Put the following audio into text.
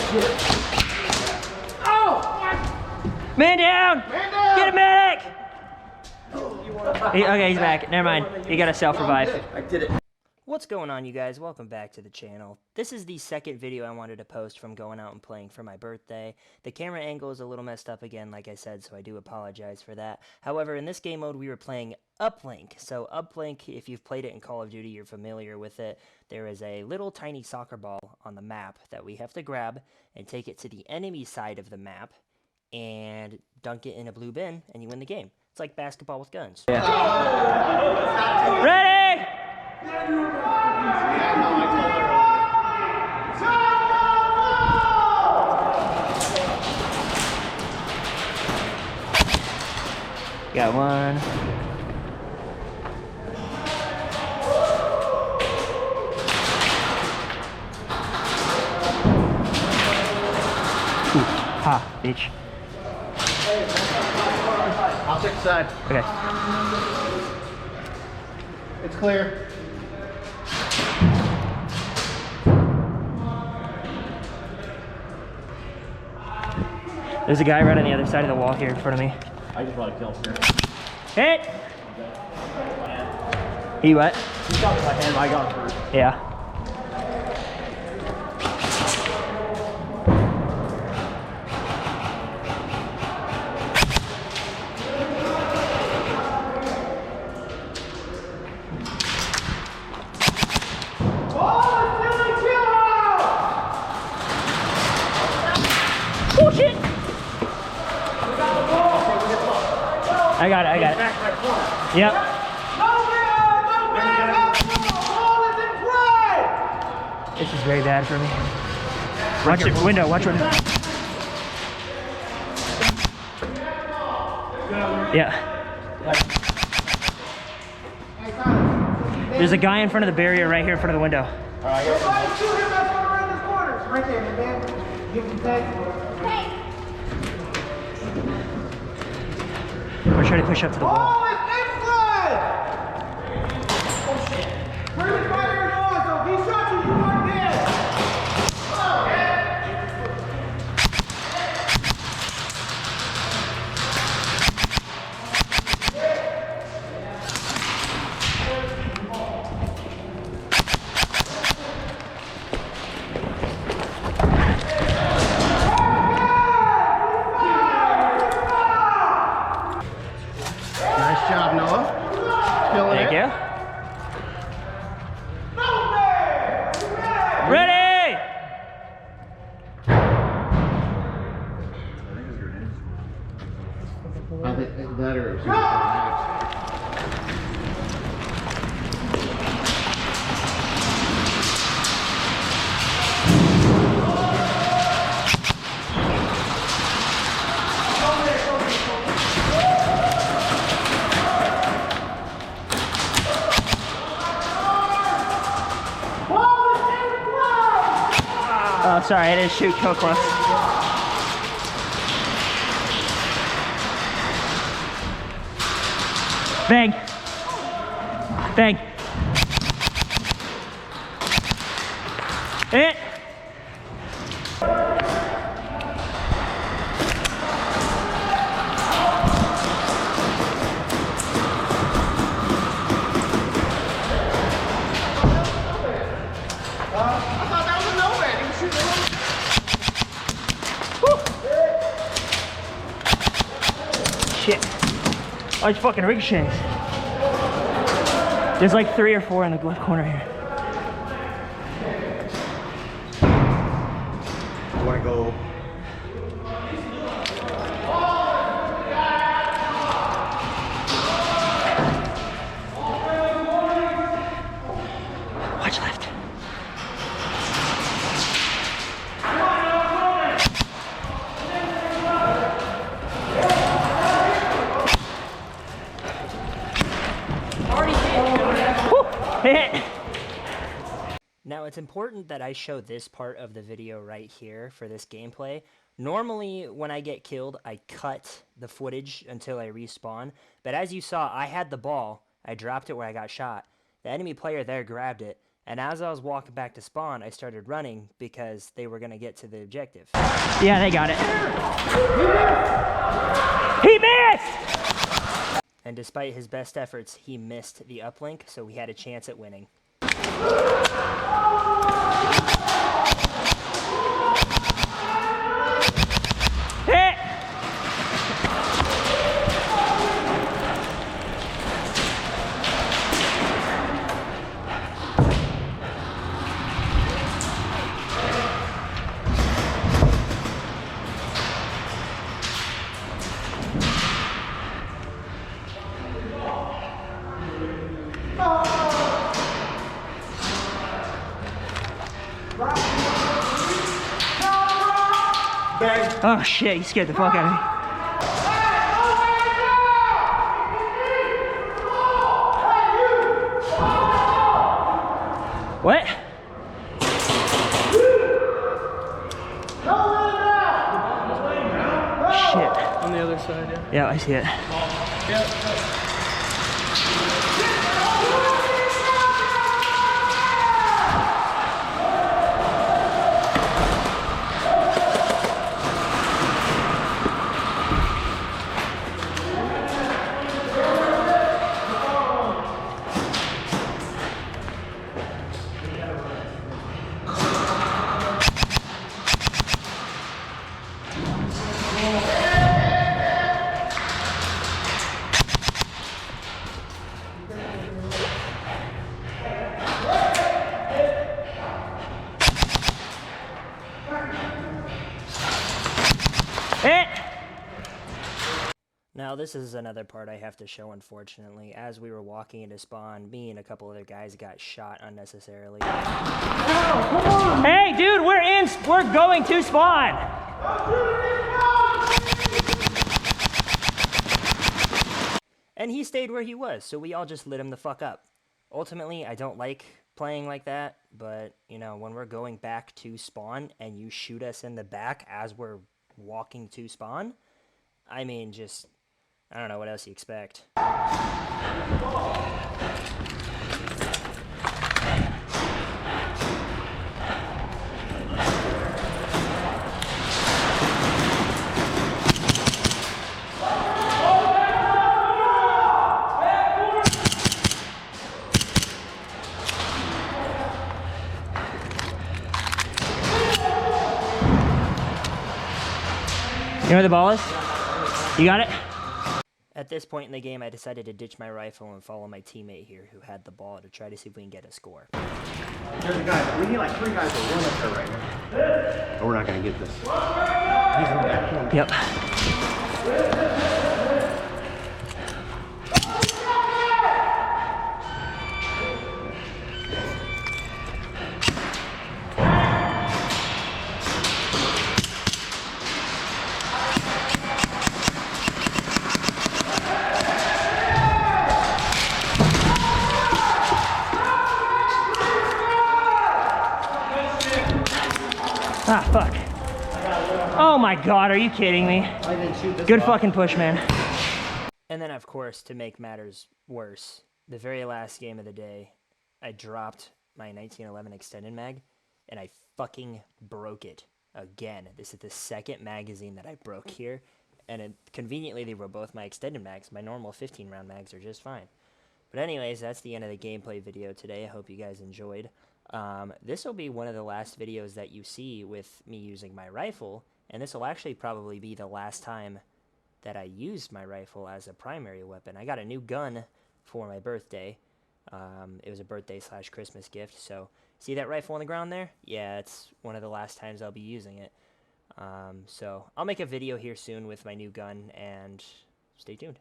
Man down! Man down! Get a medic! Okay, he's back. Never mind. You gotta self-revive. I did it. What's going on, you guys? Welcome back to the channel. This is the second video I wanted to post from going out and playing for my birthday. The camera angle is a little messed up again, like I said, so I do apologize for that. However, in this game mode, we were playing Uplink. So Uplink, if you've played it in Call of Duty, you're familiar with it. There is a little tiny soccer ball on the map that we have to grab and take it to the enemy side of the map and dunk it in a blue bin, and you win the game. It's like basketball with guns. Yeah. Ready? Got one. Ooh, ha, bitch. I'll check the side. Okay. It's clear. There's a guy right on the other side of the wall here in front of me. I just want to kill him. Hit! He what? He got me by hand, I got him first. Yeah. Oh shit! I got it, I got it. Yep. This is very bad for me. Watch it, window, watch window. Yeah. There's a guy in front of the barrier right here in front of the window. Alright, Shoot him, that's one around this corner. Right there, man. Give him tag. We're trying to push up to the wall. Oh, it's inside! Oh shit. Where's the fire going? So he shot you, you weren't dead. Oh, yeah. nice job, Noah. Killing Thank it. you. Ready! I think that or it was Oh, sorry, I didn't shoot so close. Bang. Bang. Hit. Shit. Oh, it's fucking ricochets. There's like 3 or 4 in the left corner here. You want to go? Watch left. Hit. Now it's important that I show this part of the video right here for this gameplay. Normally when I get killed, I cut the footage until I respawn, but as you saw, I had the ball, I dropped it where I got shot. The enemy player there grabbed it, And as I was walking back to spawn, I started running because they were going to get to the objective. Yeah, they got it. He missed! And despite his best efforts, he missed the uplink, so we had a chance at winning. Hit! Oh shit, he scared the fuck out of me. What? Shit. On the other side, yeah. Yeah, I see it. Hit! Now, this is another part I have to show, unfortunately. As we were walking into spawn, me and a couple other guys got shot unnecessarily. Hey, dude, we're going to spawn. And he stayed where he was, so we all just lit him the fuck up. Ultimately, I don't like playing like that, but, you know, when we're going back to spawn and you shoot us in the back as we're walking to spawn, I mean, just, I don't know what else you expect. You know where the ball is? You got it? At this point in the game, I decided to ditch my rifle and follow my teammate here who had the ball to try to see if we can get a score. There's a guy. We need like 3 guys to run up there right now. Or we're not going to get this. He's in that corner. Yep. Ah, fuck. Oh my god, are you kidding me? I didn't shoot this Good ball. fucking push, man. And then, of course, to make matters worse, the very last game of the day, I dropped my 1911 extended mag, and I fucking broke it again. This is the second magazine that I broke here, and conveniently they were both my extended mags. My normal 15-round mags are just fine. But anyways, that's the end of the gameplay video today. I hope you guys enjoyed. This will be one of the last videos that you see with me using my rifle, and this will actually probably be the last time that I used my rifle as a primary weapon. I got a new gun for my birthday. It was a birthday/Christmas gift, so see that rifle on the ground there? Yeah, it's one of the last times I'll be using it. So I'll make a video here soon with my new gun, and stay tuned.